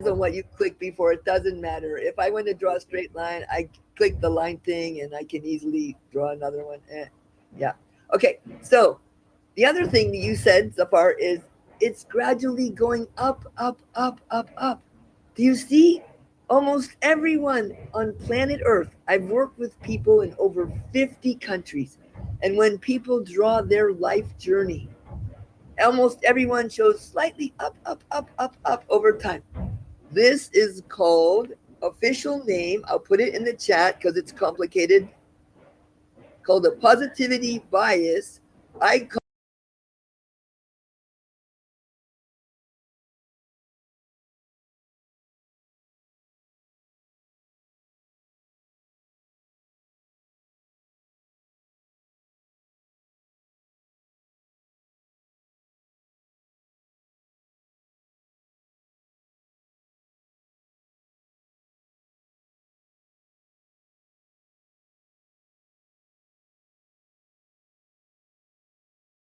on what you click before. It doesn't matter. If I want to draw a straight line, I click the line thing and I can easily draw another one. Yeah. Okay. So the other thing that you said, Zafar, is it's gradually going up, up, up, up, up. Do you see? Almost everyone on planet Earth, I've worked with people in over 50 countries. And when people draw their life journey, almost everyone shows slightly up, up, up, up, up over time. This is called official name. I'll put it in the chat because it's complicated. Called a positivity bias. I call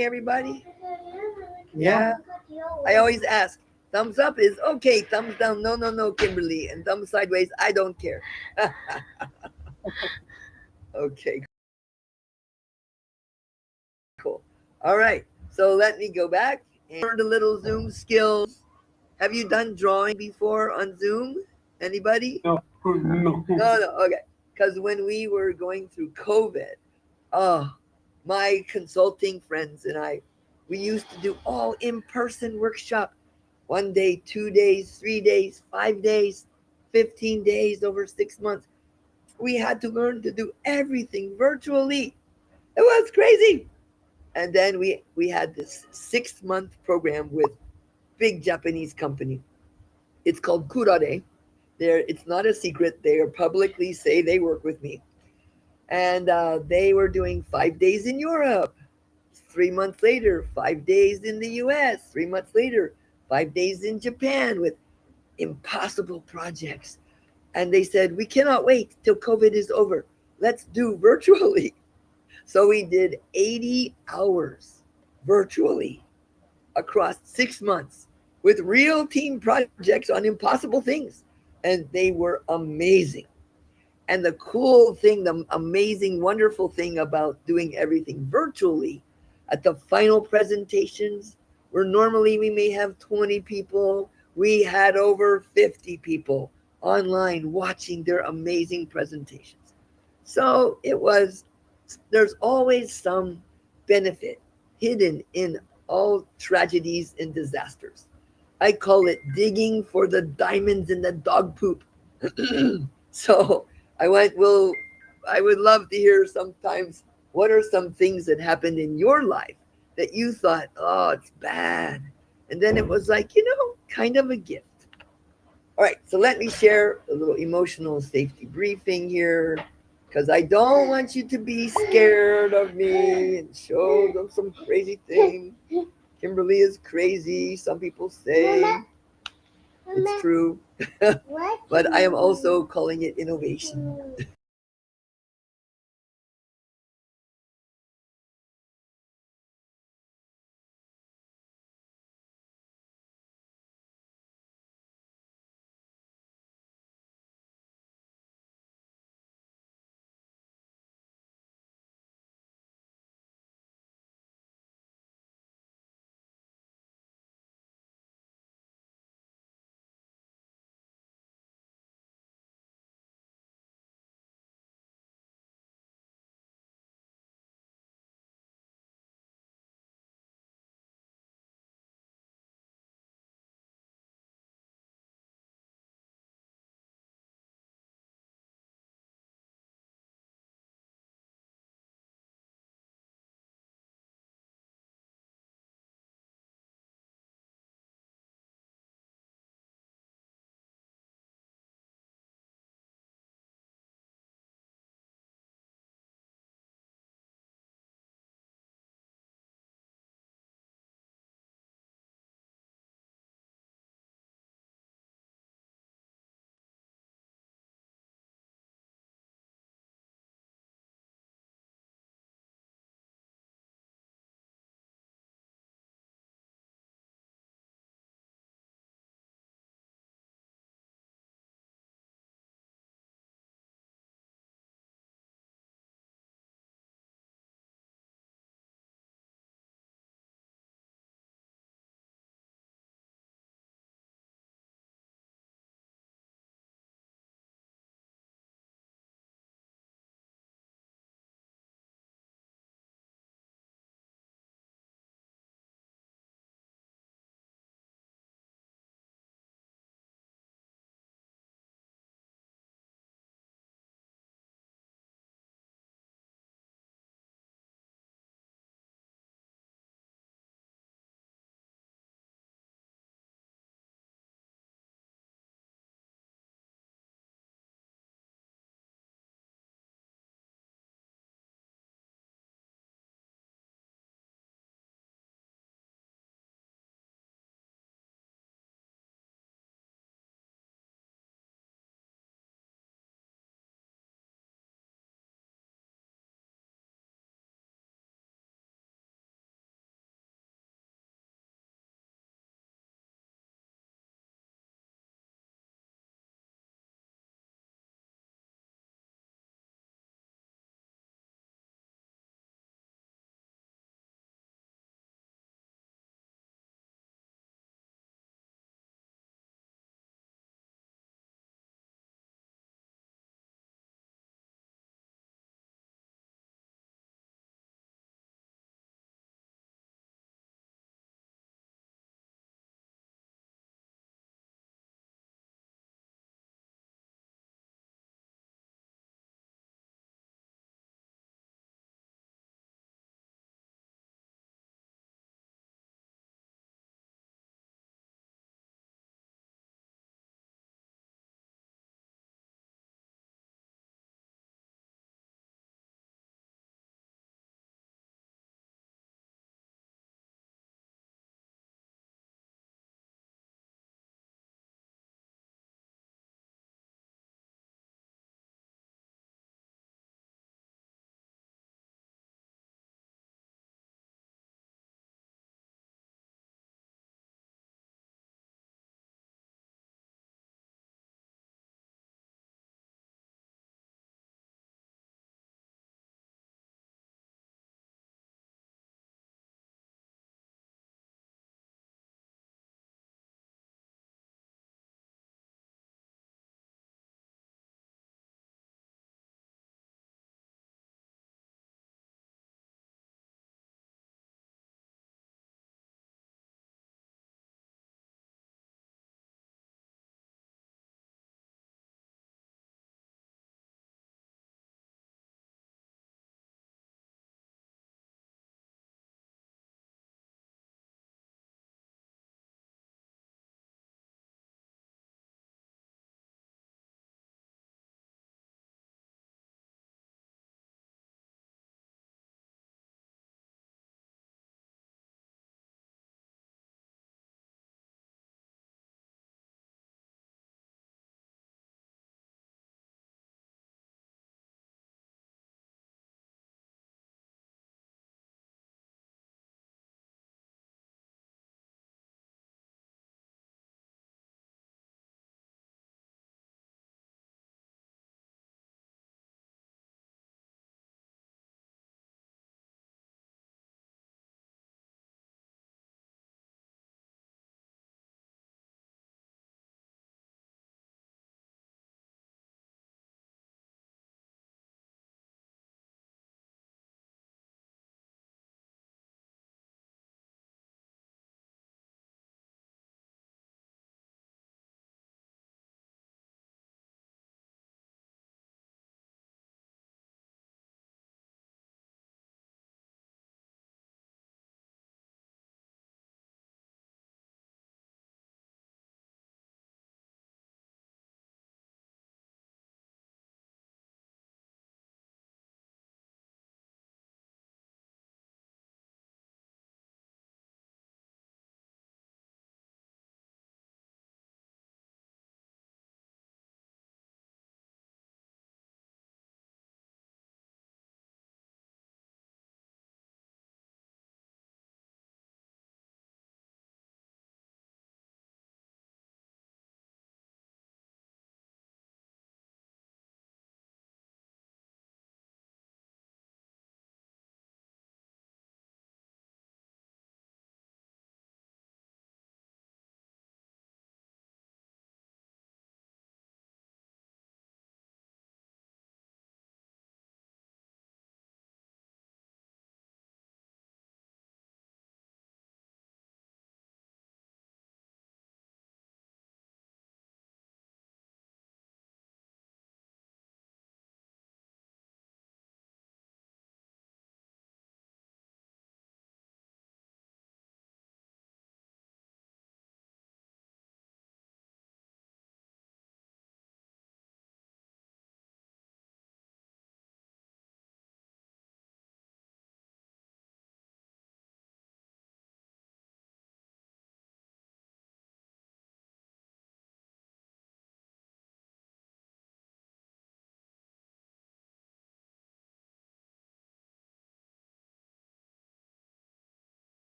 everybody. Yeah. I always ask. Thumbs up is okay. Thumbs down, no, no, no, Kimberly. And thumbs sideways, I don't care. Okay, cool. All right. So let me go back and learn a little Zoom skills. Have you done drawing before on Zoom? Anybody? No, no. No, no. Okay. Because when we were going through COVID, oh, my consulting friends and I, we used to do all in-person workshop. 1 day, 2 days, 3 days, 5 days, 15 days over 6 months. We had to learn to do everything virtually. It was crazy. And then we had this 6 month program with big Japanese company. It's called Kurare. It's not a secret. They are publicly say they work with me, and they were doing 5 days in Europe. 3 months later, 5 days in the U.S. 3 months later, 5 days in Japan with impossible projects. And they said, we cannot wait till COVID is over. Let's do virtually. So we did 80 hours virtually across 6 months with real team projects on impossible things. And they were amazing. And the cool thing, the amazing, wonderful thing about doing everything virtually at the final presentations, where normally we may have 20 people, we had over 50 people online watching their amazing presentations. So there's always some benefit hidden in all tragedies and disasters. I call it digging for the diamonds in the dog poop. So I would love to hear sometimes what are some things that happened in your life that you thought, oh, it's bad. And then it was like, kind of a gift. All right, so let me share a little emotional safety briefing here because I don't want you to be scared of me and show them some crazy thing. Kimberly is crazy, some people say. It's true. But I am also calling it innovation.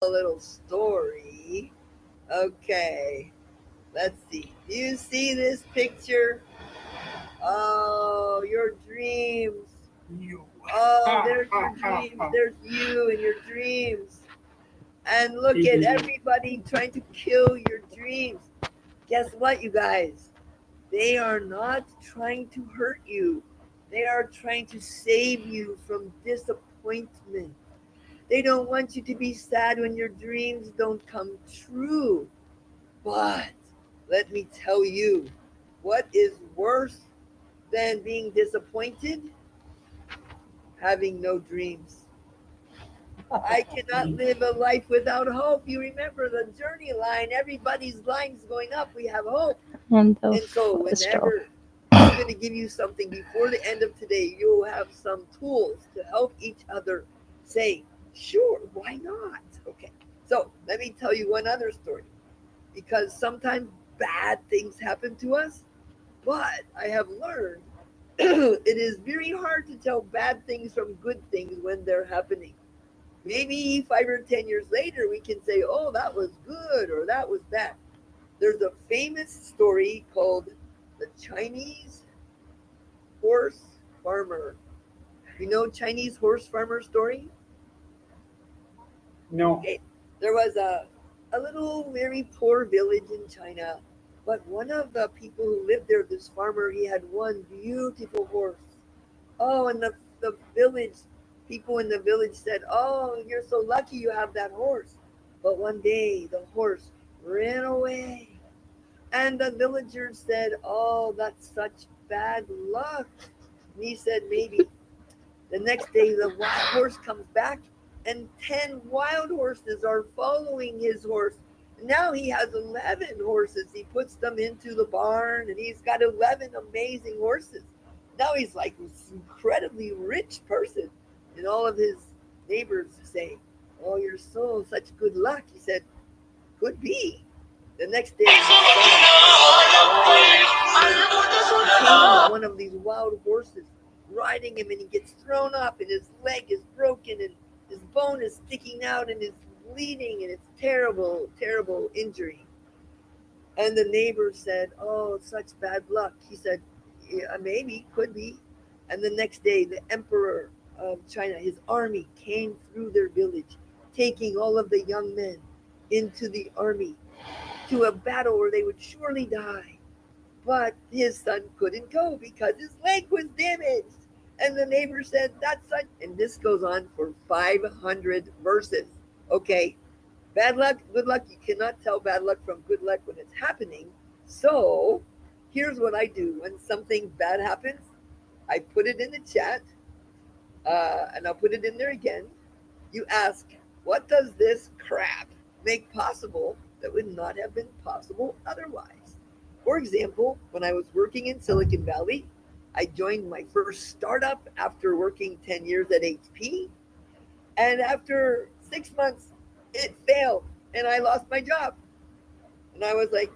little story. Okay, let's see. Do you see this picture? Oh, your dreams. Oh, there's your dreams. There's you and your dreams. And look at everybody trying to kill your dreams. Guess what, you guys? They are not trying to hurt you. They are trying to save you from disappointment. They don't want you to be sad when your dreams don't come true. But let me tell you, what is worse than being disappointed? Having no dreams. I cannot live a life without hope. You remember the journey line, everybody's line's going up. We have hope. And the And so, stove. whenever I'm going to give you something before the end of today, you'll have some tools to help each other say, sure, why not? Okay. So, let me tell you one other story because sometimes bad things happen to us, but I have learned it is very hard to tell bad things from good things when they're happening. Maybe 5 or 10 years later, we can say, oh, that was good or that was bad. There's a famous story called the Chinese horse farmer. You know Chinese horse farmer story? No. Okay. There was a little very poor village in China, but one of the people who lived there, this farmer, he had one beautiful horse. Oh, and the village people in the village said, oh, you're so lucky you have that horse. But one day the horse ran away. And the villagers said, oh, that's such bad luck. And he said, maybe. The next day, the wild horse comes back, and 10 wild horses are following his horse. Now he has 11 horses. He puts them into the barn, and he's got 11 amazing horses. Now he's like this incredibly rich person. And all of his neighbors say, oh, you're so such good luck. He said, could be. The next day, his son is taming one of these wild horses, riding him, and he gets thrown up, and his leg is broken, and his bone is sticking out, and it's bleeding, and it's terrible, terrible injury. And the neighbor said, "Oh, such bad luck." He said, "Yeah, maybe, could be." And the next day, the emperor of China, his army came through their village, taking all of the young men into the army to a battle where they would surely die. But his son couldn't go because his leg was damaged. And the neighbor said, that's such. And this goes on for 500 verses. Okay, bad luck, good luck. You cannot tell bad luck from good luck when it's happening. So here's what I do when something bad happens. I put it in the chat, and I'll put it in there again. You ask, what does this crap make possible that would not have been possible otherwise? For example, when I was working in Silicon Valley, I joined my first startup after working 10 years at HP. And after 6 months, it failed and I lost my job. And I was like,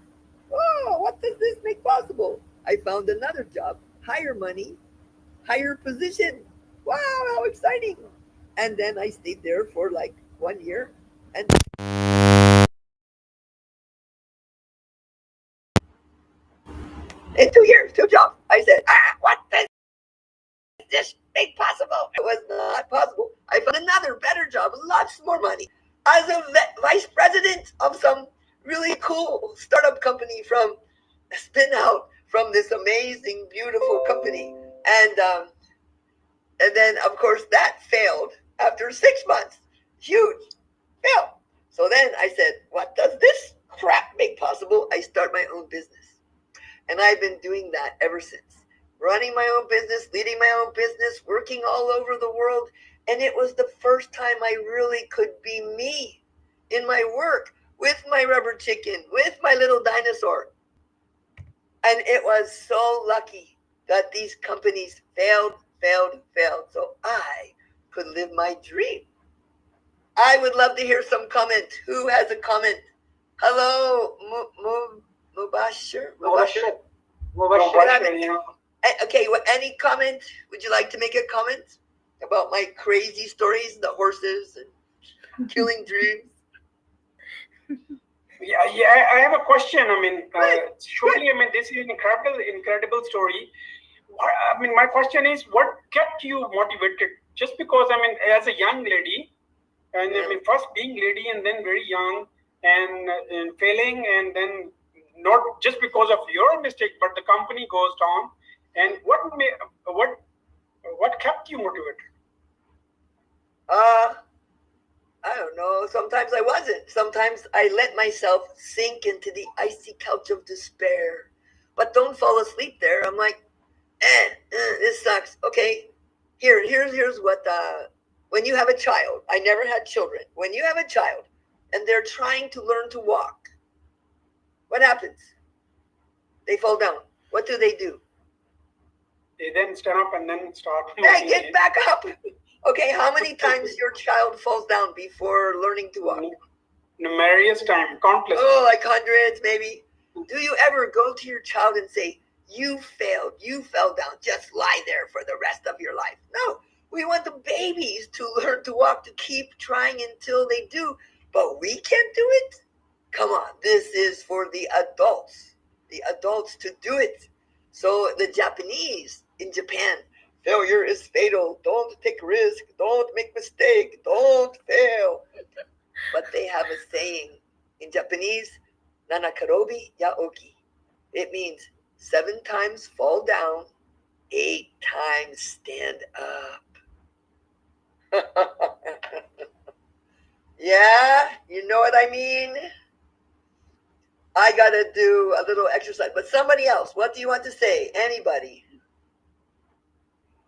oh, what does this make possible? I found another job, higher money, higher position. Wow, how exciting. And then I stayed there for like 1 year. And in 2 years, two jobs, I said, what does this make possible? It was not possible. I found another better job, lots more money, as a vice president of some really cool startup company from a spin out from this amazing, beautiful company. And then, of course, that failed after 6 months. Huge fail. So then I said, what does this crap make possible? I start my own business. And I've been doing that ever since. Running my own business, leading my own business, working all over the world. And it was the first time I really could be me in my work with my rubber chicken, with my little dinosaur. And it was so lucky that these companies failed, so I could live my dream. I would love to hear some comment. Who has a comment? Hello, Mubashir? Mubashir? Okay, any comment? Would you like to make a comment about my crazy stories, the horses and killing dreams? Yeah, I have a question. I mean, Good, good. surely, I mean, this is an incredible story. I mean, my question is, what kept you motivated? Just because, I mean, as a young lady, and I Yeah. mean, first being lady and then very young and failing, and then not just because of your mistake, but the company goes down. And what kept you motivated? Uh, I don't know. Sometimes I wasn't. Sometimes I let myself sink into the icy couch of despair. But don't fall asleep there. I'm like, this sucks. Okay, here's what. When you have a child, I never had children. When you have a child, and they're trying to learn to walk, what happens? They fall down. What do they do? They then stand up and then start Hey, walking get again. back up. Okay, how many times your child falls down before learning to walk? Numerous time, countless Oh, times. like hundreds, maybe. Do you ever go to your child and say, "You failed, you fell down, just lie there for the rest of your life"? No, we want the babies to learn to walk, to keep trying until they do, but we can't do it? Come on, this is for the adults to do it. So the Japanese in Japan, failure is fatal. Don't take risk. Don't make mistake. Don't fail. But they have a saying in Japanese, Nanakarobi Yaoki. It means 7 times fall down, 8 times stand up. Yeah, you know what I mean? I gotta do a little exercise. But somebody else, what do you want to say? Anybody?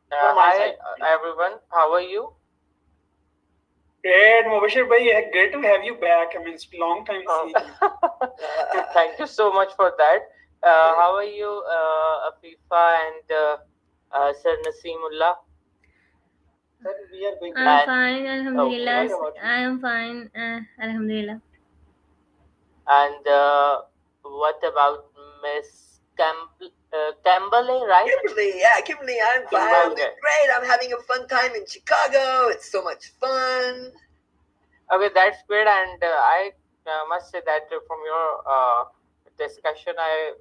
From my hi, side. Everyone. How are you? Great, Mubashir bhai, great to have you back. I mean, it's a long time Oh, seeing you. thank you so much for that. How are you, Afifa and Sir Naseemullah? Sir, we are going I'm to. And fine, okay, Alhamdulillah. What about you? I am fine, Alhamdulillah. and what about Miss Campbell, right? Kimberly, yeah, Kimberly, I'm fine. I'm Okay. doing great. I'm having a fun time in Chicago. It's so much fun. Okay, that's great, and I must say that from your discussion, I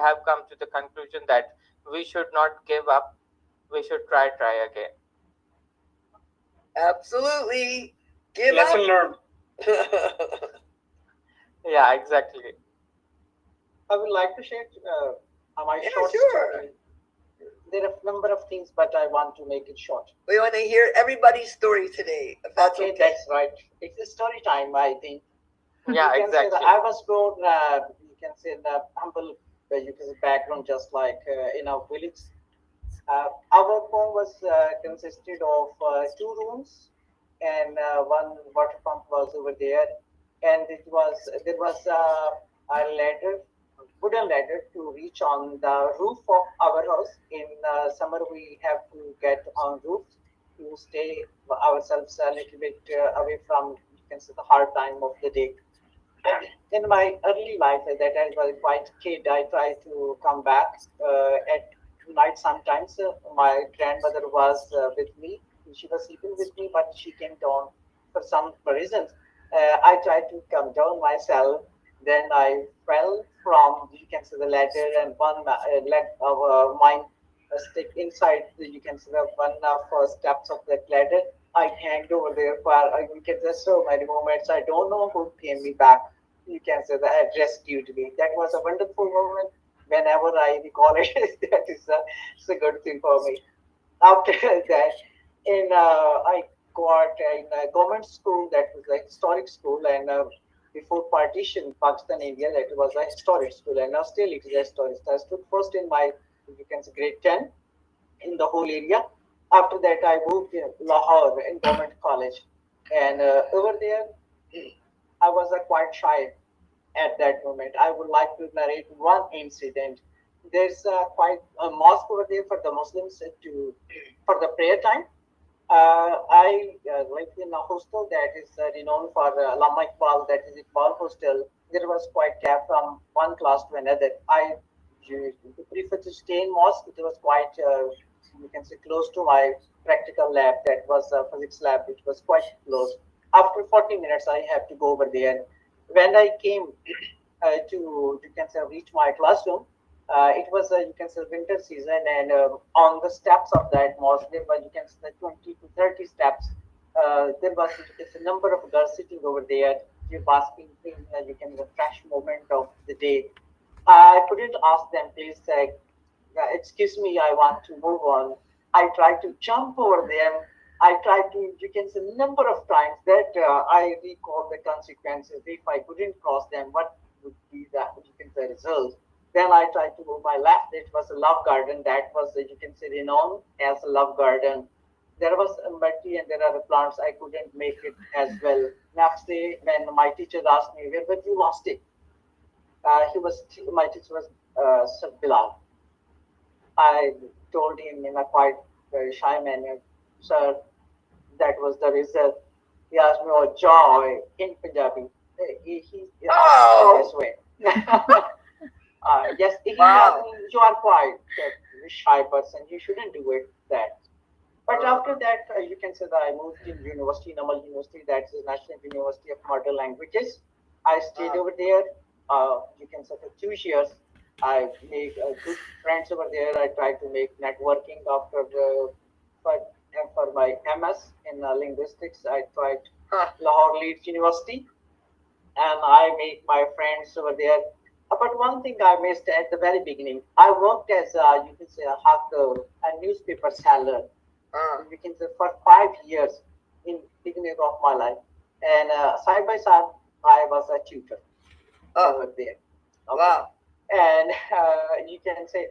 have come to the conclusion that we should not give up. We should try again. Absolutely. Give Lesson up. learned. Yeah, exactly. I would like to share my Yeah, short sure. story. There are a number of things, but I want to make it short. We want to hear everybody's story today, if that's Okay, okay. that's right. It's a story time, I think. Yeah, You can say that exactly. I was born, you can say the humble, you can say background, just like in a village. Our home was consisted of 2 rooms, and one water pump was over there, and there was a ladder, wooden ladder to reach on the roof of our house. In summer, we have to get on roofs to stay ourselves a little bit away from, you can say, the hard time of the day. In my early life, that I was quite kid, I tried to come back at night sometimes. My grandmother was with me. She was sleeping with me, but she came down for some reasons. I tried to come down myself. Then I fell from, you can see the ladder, and one leg of mine stick inside, you can see the one of steps of that ladder. I hanged over there for, you can see so many moments. I don't know who came me back, you can say that had rescued me. That was a wonderful moment. Whenever I recall it, that is it's a good thing for me. After that, I got in a government school that was a historic school, and before partition, Pakistan, India, that was a historic school, and now still it is a historic school. I stood first in my, you can say, grade 10 in the whole area. After that, I moved to Lahore in government college, and over there, I was quite shy at that moment. I would like to narrate one incident. There's quite a mosque over there for the Muslims to for the prayer time. I lived in a hostel that is renowned for Lama Iqbal, that is Iqbal Hostel. There was quite gap from one class to another. I prefer to stay in mosque. It was quite, you can say, close to my practical lab. That was a physics lab, which was quite close. After 40 minutes, I have to go over there. When I came to, you can say, reach my classroom, it was you can say winter season, and on the steps of that mosque, there were, you can say, 20 to 30 steps. There was, you can say, number of girls sitting over there, you basking in, you can the fresh moment of the day. I couldn't ask them, please, excuse me, I want to move on. I tried to jump over them. I tried to, you can say, number of times that I recall the consequences. If I couldn't cross them, what would be the, you can say, result? Then I tried to move my left. It was a love garden. That was, you can say, renowned as a love garden. There was a multi and there are plants. I couldn't make it as well. Next day, when my teacher asked me, where but you lost it? My teacher was Sir Bilal. I told him in a quite very shy manner, sir, that was the result. He asked me, oh, joy in Punjabi. He asked me in this way. Yes, he asked Wow. me, you are quite a shy person. You shouldn't do it that. But after that, you can say that I moved in university, Namal University, that's the National University of Modern Languages. I stayed over there, you can say for 2 years. I made good friends over there. I tried to make networking after for my MS in linguistics. I tried Huh. Lahore Leeds University, and I make my friends over there. But one thing I missed at the very beginning, I worked as you can say a hawker, a newspaper seller. Uh, You can say for 5 years in beginning of my life, and side by side, I was a tutor oh, over there. Okay, wow. and you can say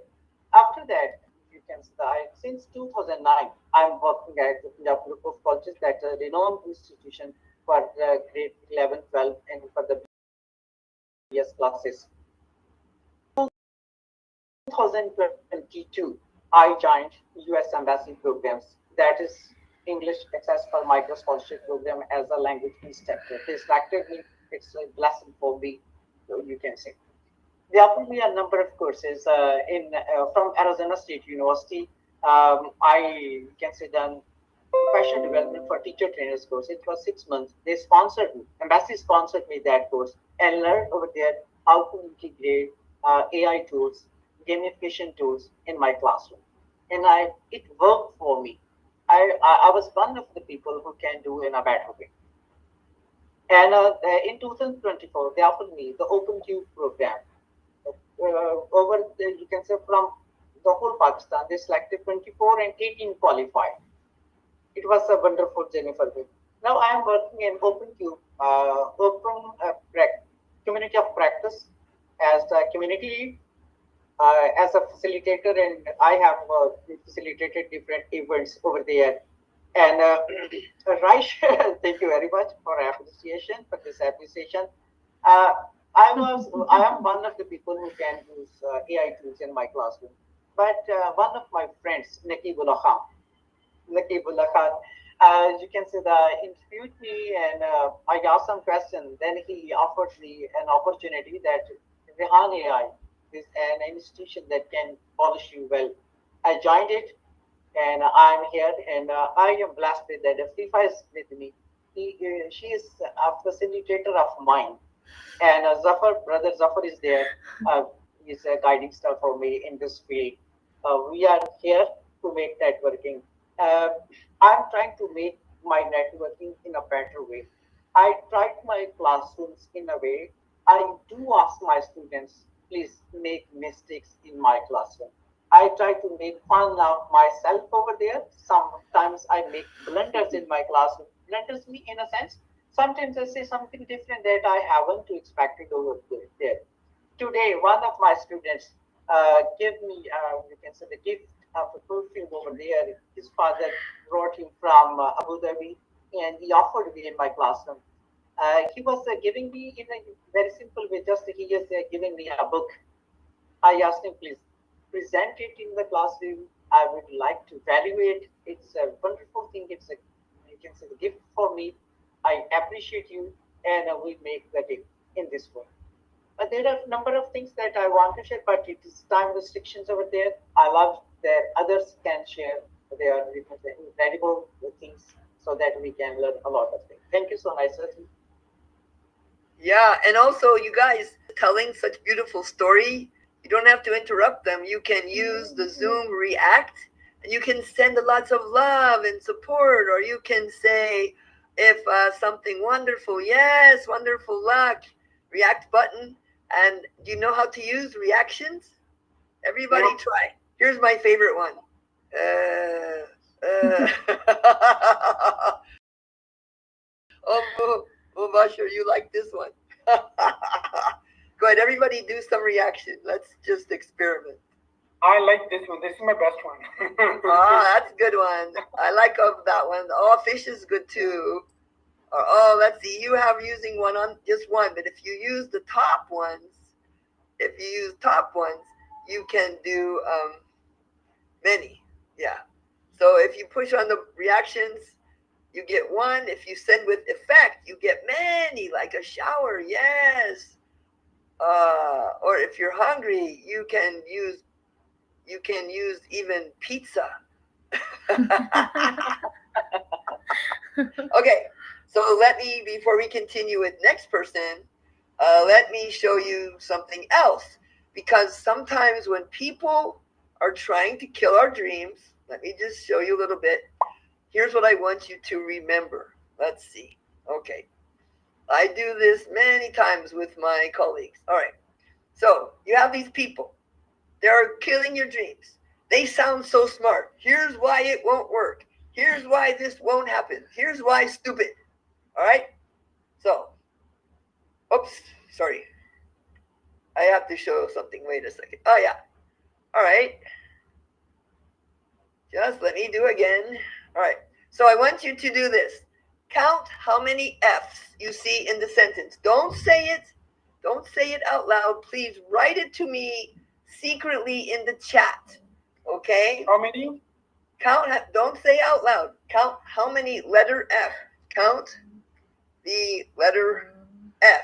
after that, you can say since 2009, I'm working at the Punjab Group of Colleges, that's a renowned institution for grade 11, 12, and for the BS classes. 2022, I joined US Embassy programs, that is English Access for Micro Scholarship Program as a language instructor. They selected me. It's a blessing for me, so you can say. They offered me a number of courses in from Arizona State University. I can say done professional development for teacher trainers course. It was 6 months. They sponsored me. Embassy sponsored me that course and learned over there how to integrate AI tools, gamification tools in my classroom. And it worked for me. I was one of the people who can do in a better way. And in 2024, they offered me the Open Cube program. Over the, you can say from the whole Pakistan, they selected 24 and 18 qualified. It was a wonderful journey for me. Now I am working in OpenCube, community of practice as a community lead, as a facilitator, and I have facilitated different events over there. And Raish, thank you very much for appreciation for this appreciation. Uh, I am one of the people who can use AI tools in my classroom. But one of my friends, Nakibullah Khan, Nakibullah Khan, you can say that interviewed me and I asked some question. Then he offered me an opportunity that Rehan AI is an institution that can polish you well. I joined it and I'm here and I am blessed with that. Afifa is with me. She is a facilitator of mine and Zafar, brother Zafar is there. He's a guiding star for me in this field. We are here to make networking. Uh, I'm trying to make my networking in a better way. I tried my classrooms in a way. I do ask my students, please make mistakes in my classroom. I try to make fun of myself over there. Sometimes I make blunders in my classroom. Blunders me in a sense. Sometimes I say something different that I haven't expected over there. Today, one of my students gave me, you can say, the gift of a perfume over there. His father brought him from Abu Dhabi, and he offered me in my classroom. He was giving me in a very simple way. Just he is giving me a book. I asked him, please present it in the classroom. I would like to evaluate. It's a wonderful thing. It's a, you can say, the gift for me. I appreciate you, and we make the day in this way. But there are a number of things that I want to share, but it is time restrictions over there. I love that others can share their incredible things so that we can learn a lot of things. Thank you so much, sir. Yeah, and also you guys telling such beautiful story. You don't have to interrupt them. You can use the Zoom React, and you can send lots of love and support, or you can say if something wonderful, yes, wonderful luck, React button. And do you know how to use reactions? Everybody Yep. try. Here's my favorite one. Oh, Basher, you like this one. Go ahead, everybody do some reaction. Let's just experiment. I like this one. This is my best one. That's a good one. I like that one. Oh, fish is good too. Or, let's see. You have using one on just one, but if you use the top ones, you can do many. Yeah. So if you push on the reactions, you get one. If you send with effect, you get many, like a shower. Yes. Or if you're hungry, you can use even pizza. Okay. So before we continue with next person, let me show you something else. Because sometimes when people are trying to kill our dreams, let me just show you a little bit. Here's what I want you to remember. Let's see. Okay. I do this many times with my colleagues. All right. So you have these people. They're killing your dreams. They sound so smart. Here's why it won't work. Here's why this won't happen. Here's why stupid. All right. So, oops, sorry. I have to show something. Wait a second. Oh yeah. All right. Just let me do again. All right. So I want you to do this. Count how many F's you see in the sentence. Don't say it. Don't say it out loud. Please write it to me secretly in the chat. Okay? How many? Count. Don't say out loud. Count how many letter F. Count the letter F.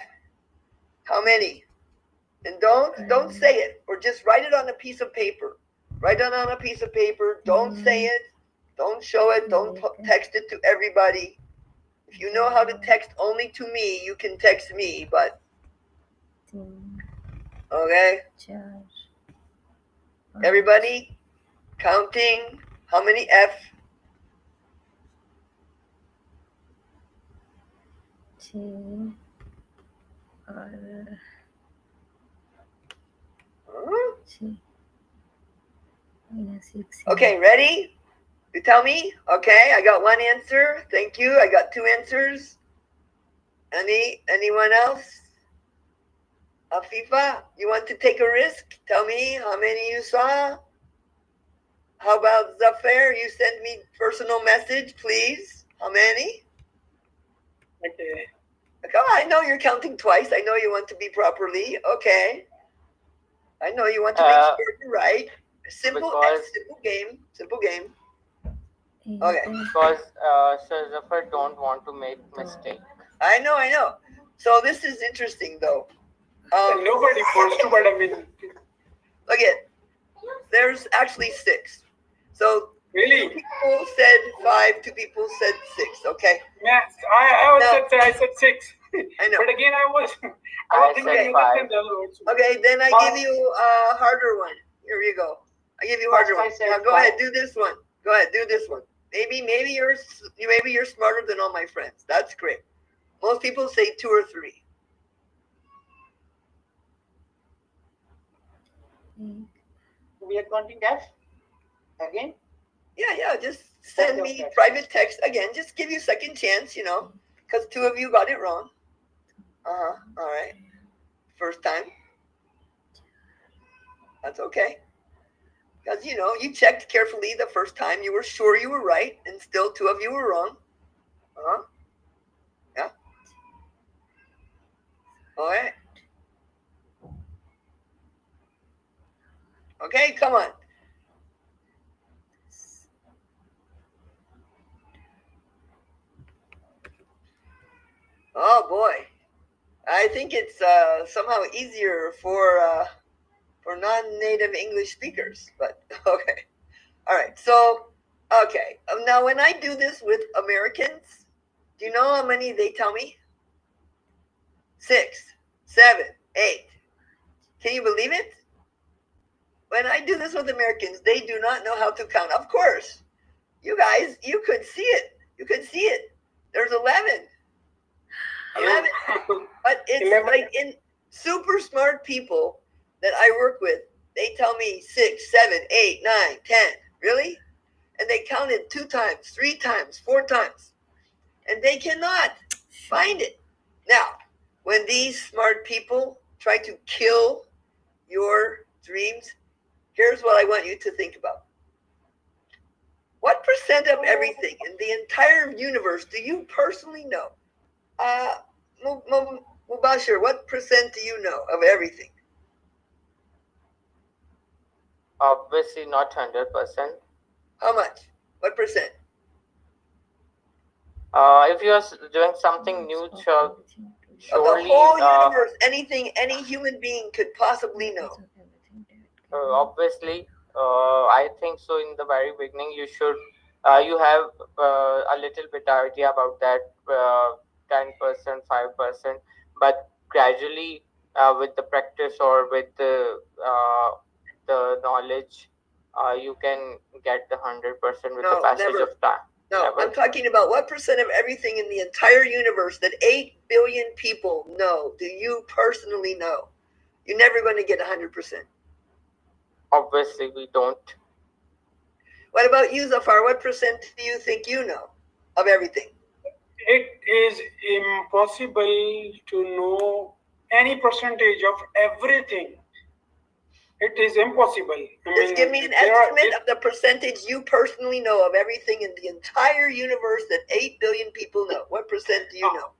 How many? And don't say it, or just write it on a piece of paper. Write it on a piece of paper. Don't say it. Don't show it. Don't text it to everybody. If you know how to text only to me, you can text me, but okay? Everybody counting how many F? Okay, ready? You tell me? Okay, I got one answer. Thank you. I got two answers. Anyone else? Afifa, you want to take a risk? Tell me how many you saw. How about Zafar? You send me personal message, please. How many? Okay. Oh, I know you're counting twice. I know you want to be properly. Okay. I know you want to make sure you're right. Simple game. Simple game. Okay. Because Sir Zafar don't want to make mistake. I know. So this is interesting though. Nobody wants to, but I mean. Look it. There's actually 6. So Really? 2 people said 5. 2 people said 6. Okay. Yes, I said 6. I know. But again, I was thinking 5. Okay, then I give you a harder one. Here you go. I give you a harder one. Now go ahead, do this one. Go ahead, do this one. Maybe you're smarter than all my friends. That's great. Most people say 2 or 3. We are counting F again. Yeah. Just send me private text again. Just give you second chance, because 2 of you got it wrong. All right. First time. That's okay. Because, you checked carefully the first time. You were sure you were right, and still 2 of you were wrong. Yeah. All right. Okay, come on. Oh, boy. I think it's somehow easier for non-native English speakers, but okay. All right. So, okay. Now, when I do this with Americans, Do you know how many they tell me? 6, 7, 8. Can you believe it? When I do this with Americans, they do not know how to count. Of course, you guys, you could see it. You could see it. There's 11. 11. But it's 11. like in super smart people that I work with, they tell me 6, 7, 8, 9, 10. Really? And they counted 2 times, 3 times, 4 times. And they cannot find it. Now, when these smart people try to kill your dreams, here's what I want you to think about. What percent of everything in the entire universe do you personally know? Mubashir, what percent do you know of everything? Obviously not 100%. How much? What percent? If you're doing something new, surely of the whole universe, anything any human being could possibly know. Obviously, I think so. In the very beginning, you should you have a little bit idea about that 10%, 5%, but gradually with the practice or with the knowledge, you can get the 100% with the passage of time. No, never. I'm talking about what percent of everything in the entire universe that 8 billion people know do you personally know? You're never going to get 100%. Obviously, we don't. What about you, Zafar? What percent do you think you know of everything? It is impossible to know any percentage of everything. It is impossible. Just give me an estimate of the percentage you personally know of everything in the entire universe that 8 billion people know. What percent do you know?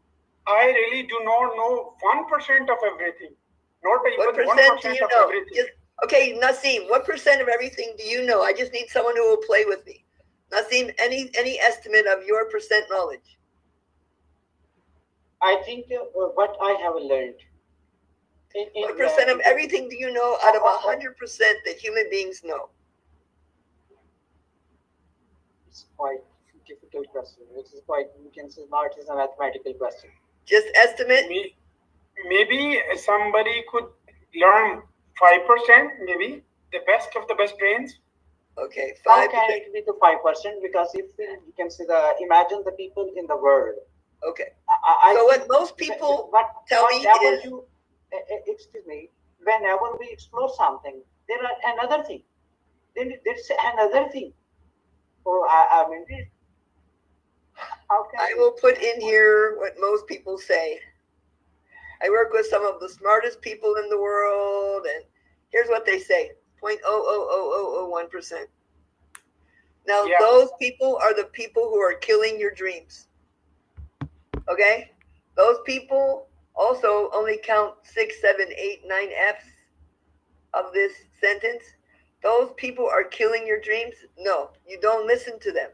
I really do not know 1% of everything. Not even what percent 1% do you of know? everything. Okay, Naseem, what percent of everything do you know? I just need someone who will play with me. Naseem, any estimate of your percent knowledge? I think what I have learned. What percent of everything do you know out of 100% that human beings know? It's quite a difficult question. It is quite, you can say, not is a mathematical question. Just estimate? Maybe somebody could learn 5%, maybe the best of the best brains. Okay, 5%. How can it be the 5%? Because if you can see imagine the people in the world. Okay. So what most people tell me is, excuse me, whenever we explore something, there are another thing. Then there's another thing. So I mean, I will put in here what most people say. I work with some of the smartest people in the world, and here's what they say: 0.00001%. Now, those people are the people who are killing your dreams. Okay? Those people also only count 6, 7, 8, 9 F's of this sentence. Those people are killing your dreams. No, you don't listen to them.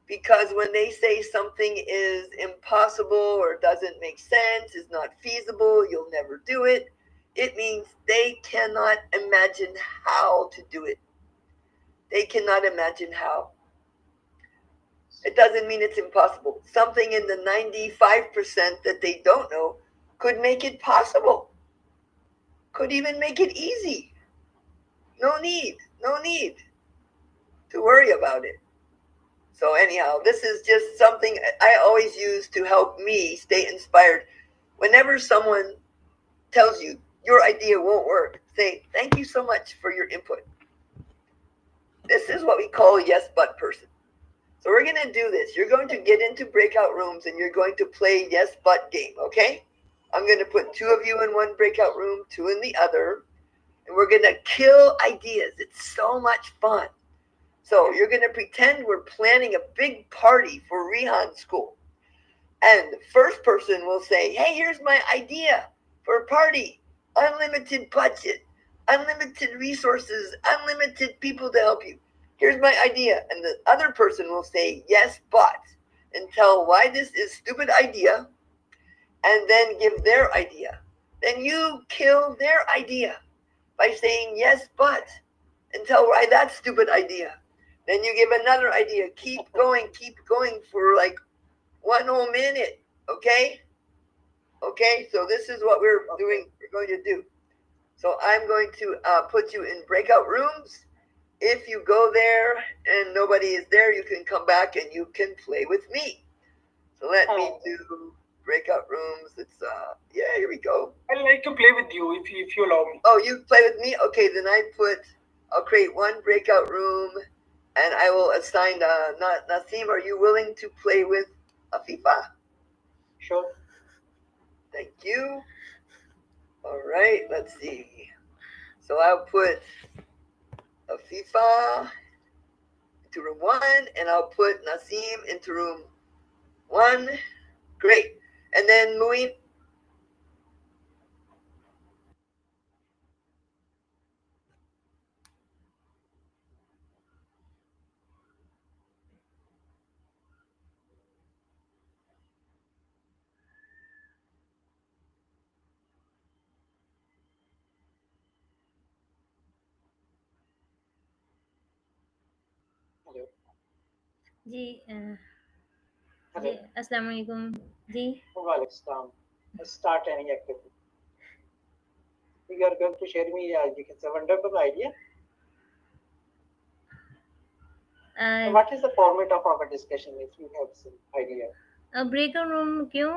Because when they say something is impossible or doesn't make sense, is not feasible, you'll never do it, it means they cannot imagine how to do it. They cannot imagine how. It doesn't mean it's impossible. Something in the 95% that they don't know could make it possible. Could even make it easy. No need to worry about it. So anyhow, this is just something I always use to help me stay inspired. Whenever someone tells you your idea won't work, say, thank you so much for your input. This is what we call a yes but person. So we're going to do this. You're going to get into breakout rooms and you're going to play yes but game, okay? I'm going to put 2 of you in one breakout room, 2 in the other, and we're going to kill ideas. It's so much fun. So you're going to pretend we're planning a big party for Rehan school. And the first person will say, hey, here's my idea for a party. Unlimited budget, unlimited resources, unlimited people to help you. Here's my idea. And the other person will say, yes, but, and tell why this is a stupid idea, and then give their idea. Then you kill their idea by saying, yes, but, and tell why that's stupid idea. Then you give another idea. Keep going for like 1 whole minute. Okay? Okay, so this is what we're doing. We're going to do. So I'm going to put you in breakout rooms. If you go there and nobody is there, you can come back and you can play with me. So let me do breakout rooms. It's yeah, here we go. I'd like to play with you if you allow me. Oh, you play with me? Okay, then I'll create one breakout room and I will assign Naseem, are you willing to play with Afifa? Sure. Thank you. All right, let's see. So I'll put Afifa into room 1 and I'll put Naseem into room 1. Great. And then Mueen. Hello. Ji Hello. जी अस्सलाम वालेकुम जी Walaikum. Start any activity. You are going to share me, you can say, wonderful idea. What is the format of our discussion, if you have some idea? Breakout room क्यों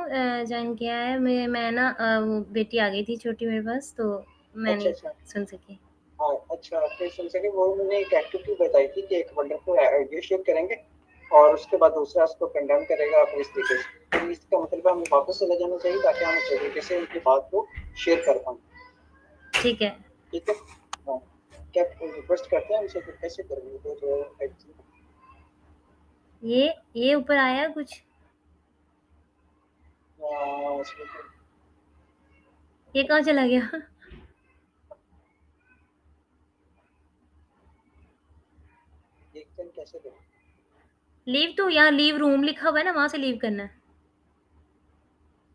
join किया है? मैं ना वो बेटी आ गई थी छोटी मेरे पास, तो मैं नहीं सुन सकी। हाँ, अच्छा, आपने सुन सके। वो मैंने एक एक्टिविटी बताई थी कि एक वंडरफुल आइडिया शेयर करेंगे और उसके बाद दूसरा उसको कंडेम करेगा फिर इस तरीके से। तो इसका मतलब हमें वापस चले जाना चाहिए ताकि हम अच्छे तरीके से उनकी बात को शेयर कर पाएं। ठीक है, ठीक है। हाँ, क्या रिक्वेस्ट करते हैं उनसे कि कैसे करेंगे तो ये ऊपर आया कुछ? ये कहाँ चला गया? देखते हैं कैसे करें। लीव टू, यहाँ लीव रूम लिखा हुआ है ना, वहां से लीव करना है।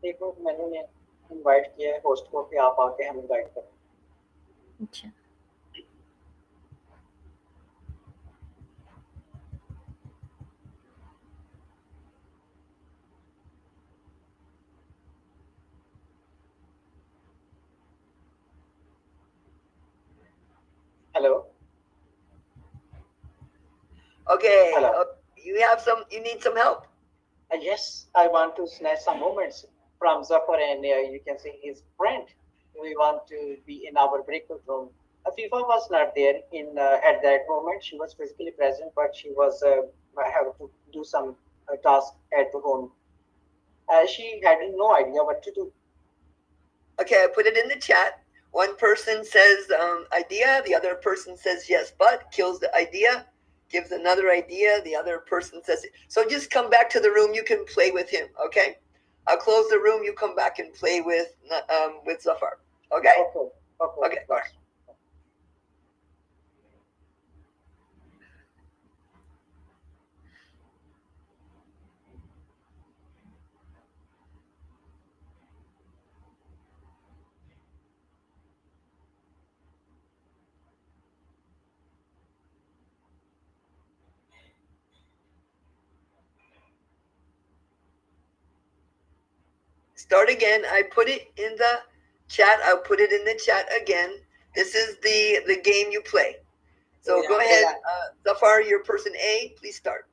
देखो मैंने इनवाइट किया है होस्ट को कि आप आके हमें गाइड करें। अच्छा, Hello. Okay. Hello. You need some help? Yes, I want to snatch some moments from Zafar and you can say his friend. We want to be in our breakout room. Afifa was not there in at that moment. She was physically present, but she was have to do some task at home. She had no idea what to do. Okay, I put it in the chat. One person says idea, the other person says yes, but kills the idea, gives another idea, the other person says it. So just come back to the room, you can play with him, okay? I'll close the room, you come back and play with Zafar, okay? Okay. All right. Start again. I put it in the chat. I'll put it in the chat again. This is the game you play. So go ahead, Zafar, you're person A. Please start.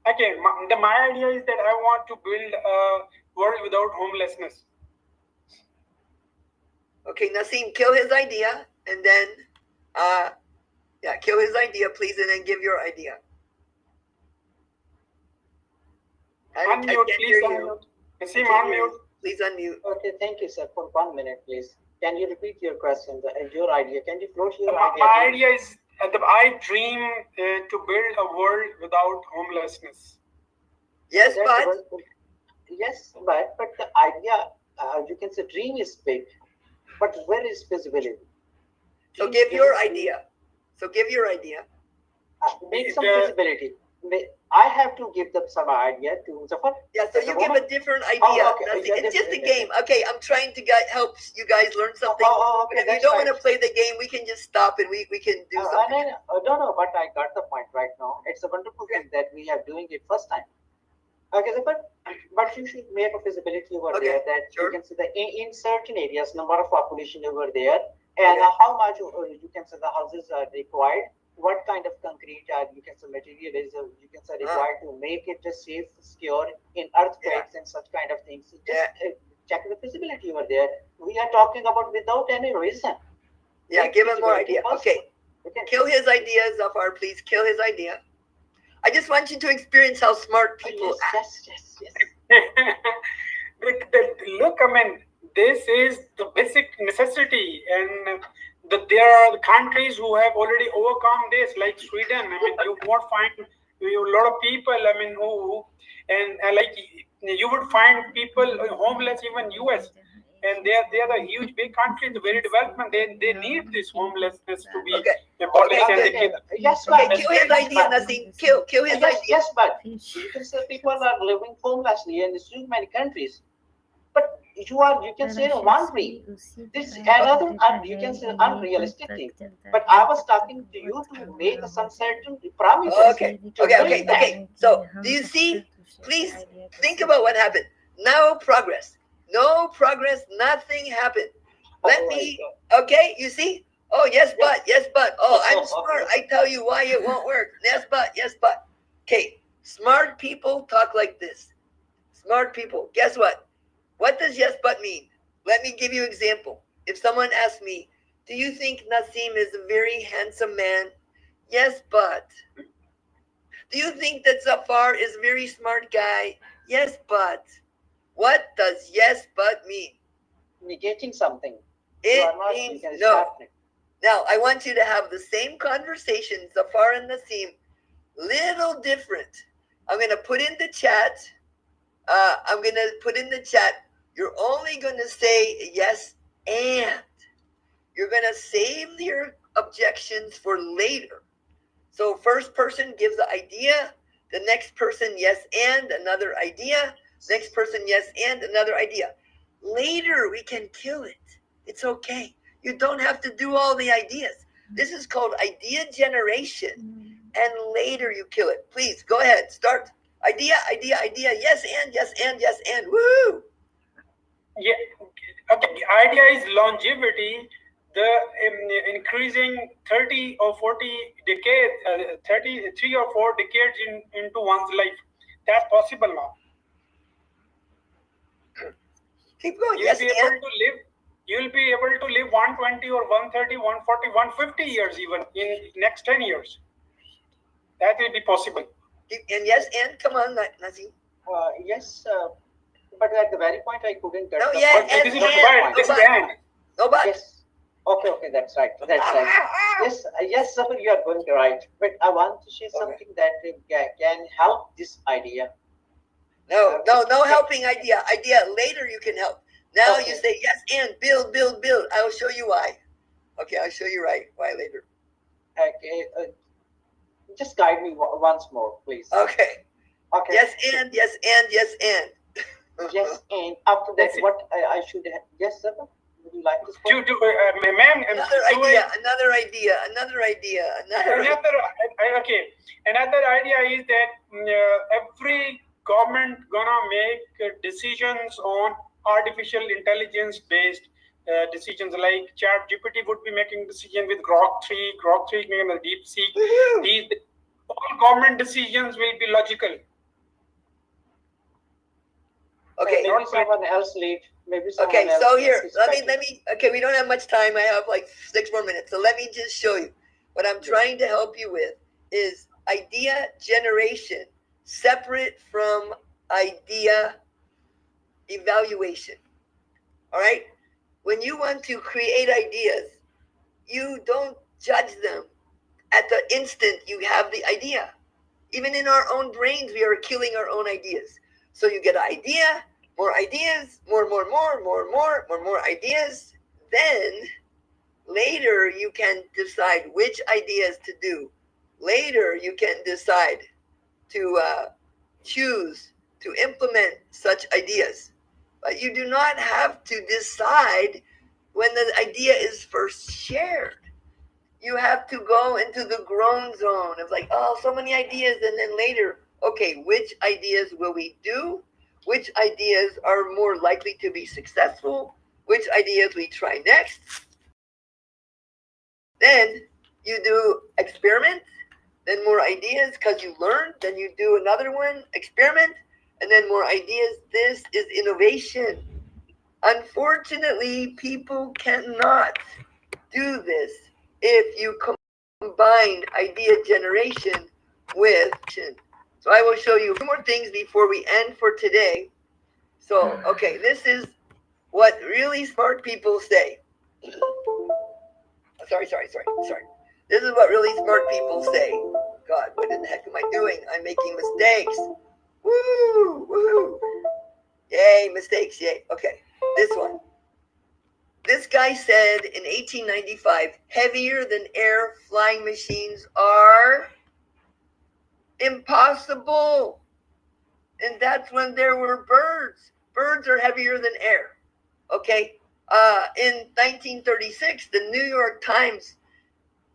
Okay, my idea is that I want to build a world without homelessness. Okay, Naseem, kill his idea, and then, kill his idea, please, and then give your idea. Unmute, please unmute. Naseem, unmute. Please unmute. Okay, thank you, sir. For 1 minute, please. Can you repeat your question, your idea? Can you float your idea? My idea is that I dream to build a world without homelessness. Yes, but the idea, you can say dream is big, but where is feasibility? So give your idea. Make some feasibility. I have to give them some idea to Zafar. Yeah, so you give a different idea. It's just a game. Okay, I'm trying to help you guys learn something. Okay, if you don't want to play the game, we can just stop and we can do something. No, but I got the point right now. It's a wonderful thing that we are doing it first time. Okay, but you should make a feasibility over there that you can see the in certain areas number of population over there, and how much you can say the houses are required, what kind of concrete you can say material is you can say required to make it safe, secure in earthquakes and such kind of things. Just check the feasibility over there. We are talking about without any reason. Yeah, give him more idea. Okay. Kill his ideas, Zafar, please. Kill his idea. I just want you to experience how smart people act. Yes. Look, I mean, this is the basic necessity, and there are countries who have already overcome this, like Sweden. I mean, you won't find a lot of people. I mean, who and like you would find people homeless even US. And they are a huge big country, the very development. They need this homelessness to be abolished. Yes, but kill his idea, nothing. Kill his idea. Yes, but you can say people are living homelessly in so many countries. But you can say one dream. This another you can say unrealistic thing. But I was talking to you to make some certain parameters. Okay. So do you see? Please think about what happened. No progress. No progress. Nothing happened. Let me. Okay, you see? Oh yes, but. Oh, I'm smart. I tell you why it won't work. Yes, but. Okay, smart people talk like this. Smart people. Guess what? What does yes but mean? Let me give you an example. If someone asks me, do you think Nasim is a very handsome man? Yes, but. Do you think that Zafar is a very smart guy? Yes, but. What does yes but mean? Negating something. It means no. Now, I want you to have the same conversation, Zafar and Nasim, little different. I'm going to put in the chat. You're only going to say yes and. You're going to save your objections for later. So first person gives the idea, the next person yes and another idea, next person yes and another idea. Later we can kill it. It's okay. You don't have to do all the ideas. This is called idea generation, and later you kill it. Please go ahead. Start. Idea. Yes and. Woo! Yeah. Okay. The idea is longevity. The increasing 30 or 40 decades, 33 or 4 decades into one's life. That's possible now. Keep going. You'll be able to live. You'll be able to live 120 or 130, 140, 150 years even in next 10 years. That will be possible. And yes, and come on, Nazi. Yes, but at the very point I couldn't get. No, yeah, this is required. This is the end. No, but. Yes. Okay, that's right. Yes, Zafar, you are going right. But I want to say something that can help this idea. No helping idea. Later you can help. Now you say yes and build. I will show you why. Okay, I'll show you why later. Okay, just guide me once more, please. Okay. Yes and. Yes, and after that, what I should have? Yes, Zafar. Would you like to speak? Ma'am, another idea. Okay, another idea is that every government gonna make decisions on artificial intelligence based decisions, like ChatGPT would be making decision with Grok 3 making a DeepSeek. These all government decisions will be logical. Okay, maybe someone else lead. Okay, so here, let me. Okay, we don't have much time. I have like 6 more minutes. So let me just show you. What I'm trying to help you with is idea generation separate from idea evaluation. All right? When you want to create ideas, you don't judge them at the instant you have the idea. Even in our own brains, we are killing our own ideas. So you get an idea, more ideas, more ideas. Then later you can decide which ideas to do. Later you can decide to choose to implement such ideas. But you do not have to decide when the idea is first shared. You have to go into the grown zone of like, oh, so many ideas, and then later, Okay, which ideas will we do? Which ideas are more likely to be successful? Which ideas we try next? Then you do experiment, then more ideas because you learned, then you do another one, experiment, and then more ideas. This is innovation. Unfortunately, people cannot do this if you combine idea generation with action. So I will show you a few more things before we end for today. So, okay, this is what really smart people say. Sorry. This is what really smart people say. God, what in the heck am I doing? I'm making mistakes. Woo! Yay, mistakes, yay. Okay, this one. This guy said in 1895, heavier than air flying machines are impossible. And that's when there were birds. Birds are heavier than air. Okay. In 1936, the New York Times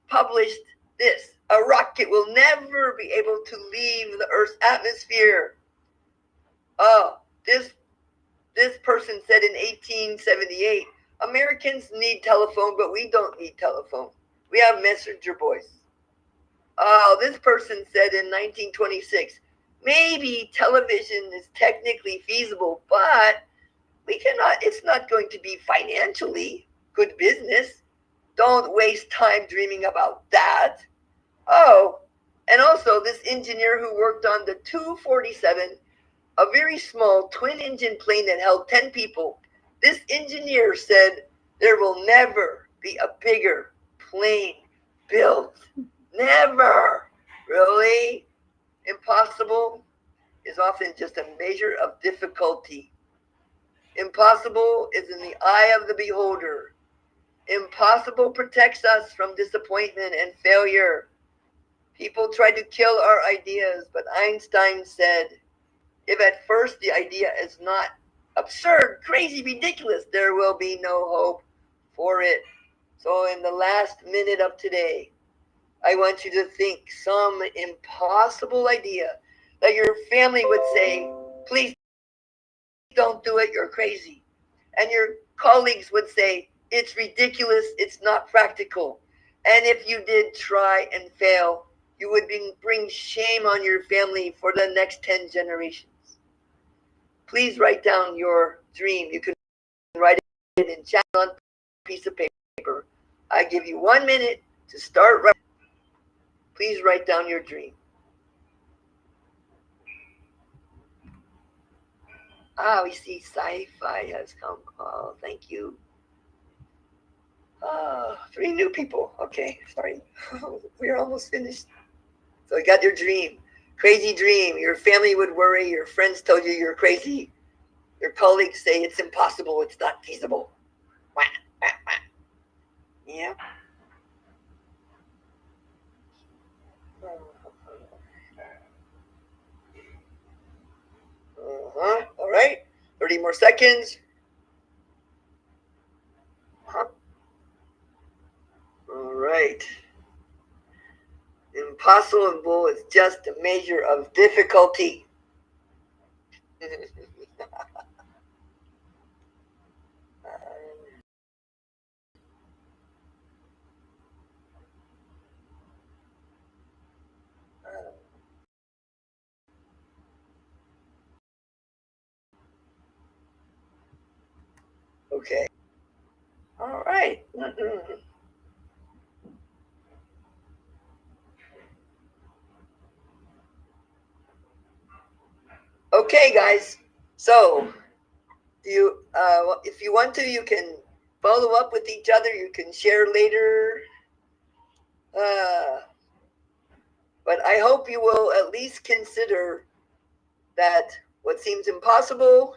published this: a rocket will never be able to leave the Earth's atmosphere. Oh, this person said in 1878, Americans need telephone, but we don't need telephone. We have messenger boys. Oh, this person said in 1926, maybe television is technically feasible, but it's not going to be financially good business. Don't waste time dreaming about that. Oh, and also this engineer who worked on the 247, a very small twin engine plane that held 10 people. This engineer said there will never be a bigger plane built. Never. Really? Impossible is often just a measure of difficulty. Impossible is in the eye of the beholder. Impossible protects us from disappointment and failure. People try to kill our ideas, but Einstein said, if at first the idea is not absurd, crazy, ridiculous, there will be no hope for it. So in the last minute of today, I want you to think some impossible idea that your family would say, please don't do it, you're crazy. And your colleagues would say, it's ridiculous, it's not practical. And if you did try and fail, you would bring shame on your family for the next 10 generations. Please write down your dream. You can write it in chat on a piece of paper. I give you 1 minute to start writing. Please write down your dream. We see sci-fi has come. Oh, thank you. 3 new people. Okay, sorry. We're almost finished. So you got your dream. Crazy dream. Your family would worry. Your friends told you you're crazy. Your colleagues say it's impossible. It's not feasible. Yeah. All right. 30 more seconds. All right. Impossible is just a measure of difficulty. Okay. All right. Okay, guys. So if you want to, you can follow up with each other. You can share later. But I hope you will at least consider that what seems impossible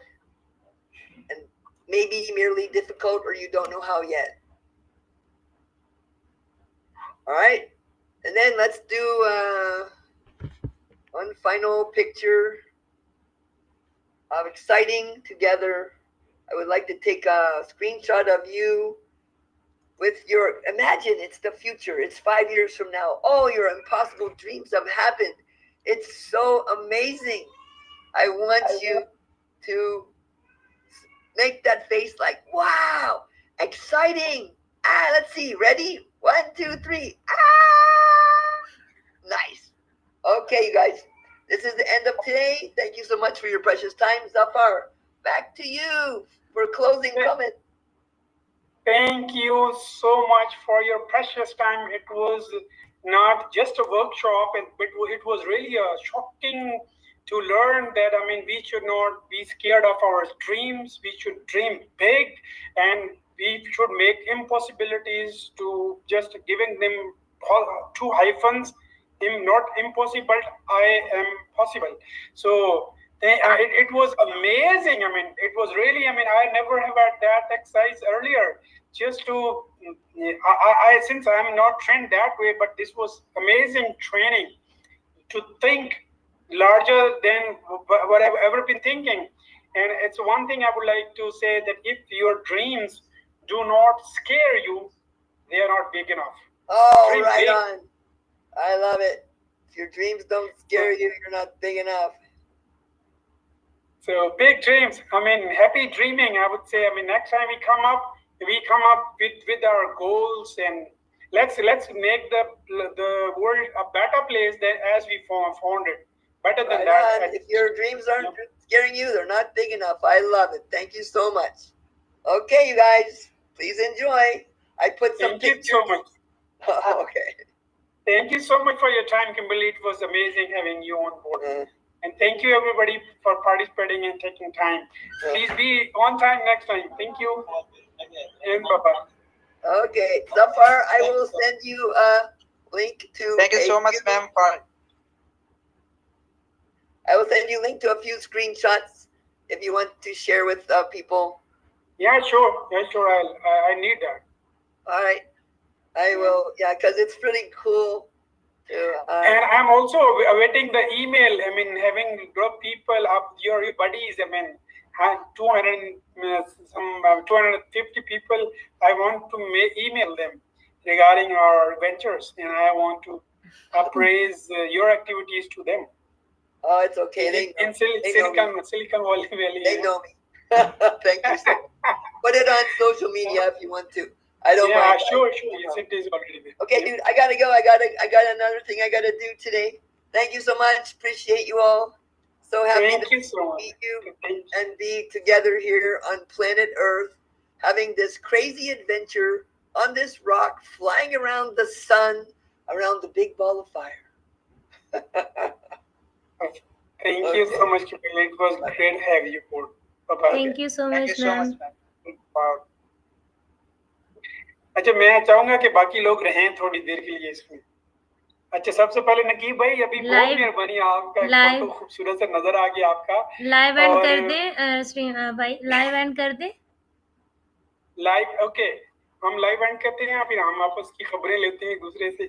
and maybe merely difficult, or you don't know how yet. All right. And then let's do one final picture of exciting together. I would like to take a screenshot of you with your, imagine it's the future. It's 5 years from now. All your impossible dreams have happened. It's so amazing. I want you to make that face like, wow, exciting. Let's see. Ready? 1, 2, 3. Nice. Okay, you guys. This is the end of today. Thank you so much for your precious time. Zafar, back to you for closing comment. Thank you so much for your precious time. It was not just a workshop, but it was really a shocking to learn that, I mean, we should not be scared of our dreams. We should dream big, and we should make impossibilities to just giving them two hyphens, not impossible, I am possible. So it was amazing. I mean, it was really, I mean, I never have had that exercise earlier. Just to, since I'm not trained that way, but this was amazing training to think larger than what I've ever been thinking. And it's one thing I would like to say, that if your dreams do not scare you, they are not big enough. Oh, dream right big. On. I love it. If your dreams don't scare you, you're not big enough. So big dreams. I mean, happy dreaming, I would say. I mean, next time we come up with our goals, and let's make the world a better place than as we found it. Better than that. If your dreams aren't scaring you, they're not big enough. I love it. Thank you so much. Okay, you guys, please enjoy. I put some pictures. Thank you so much. Okay. Thank you so much for your time, Kimberly. It was amazing having you on board. And thank you, everybody, for participating and taking time. Please be on time next time. Thank you. And bye-bye. Okay. Zafar, I will send you a link to... Thank you so much, ma'am. I will send you a link to a few screenshots if you want to share with people. Yeah, sure. Yeah, sure. I need that. All right. I will. Yeah, because it's pretty cool. And I'm also awaiting the email. I mean, having a group of people, your buddies, I mean, 250 people, I want to email them regarding our ventures, and I want to appraise your activities to them. Oh, it's okay. In Silicon Valley. They know me. Thank you so much. Put it on social media if you want to. I don't mind. Yeah, sure. Yes, it is already there. Okay, dude, I gotta go. I got another thing I gotta do today. Thank you so much. Appreciate you all. So happy to meet you and be together here on planet Earth, having this crazy adventure on this rock, flying around the sun, around the big ball of fire. Thank you so much, Kimberly. It was great having you board. Bye-bye. Thank you so much, ma'am. अच्छा, मैं चाहूंगा कि बाकी लोग रहें थोड़ी देर के लिए इसमें. अच्छा, सबसे पहले नकीब भाई, अभी बहुत मेहरबानी, आपका फोटो खूबसूरत से नजर आ गया आपका. लाइव एंड कर दे श्री भाई, लाइव एंड कर दे. लाइव ओके, हम लाइव एंड करते हैं, फिर हम आपस की खबरें लेते हैं एक दूसरे से.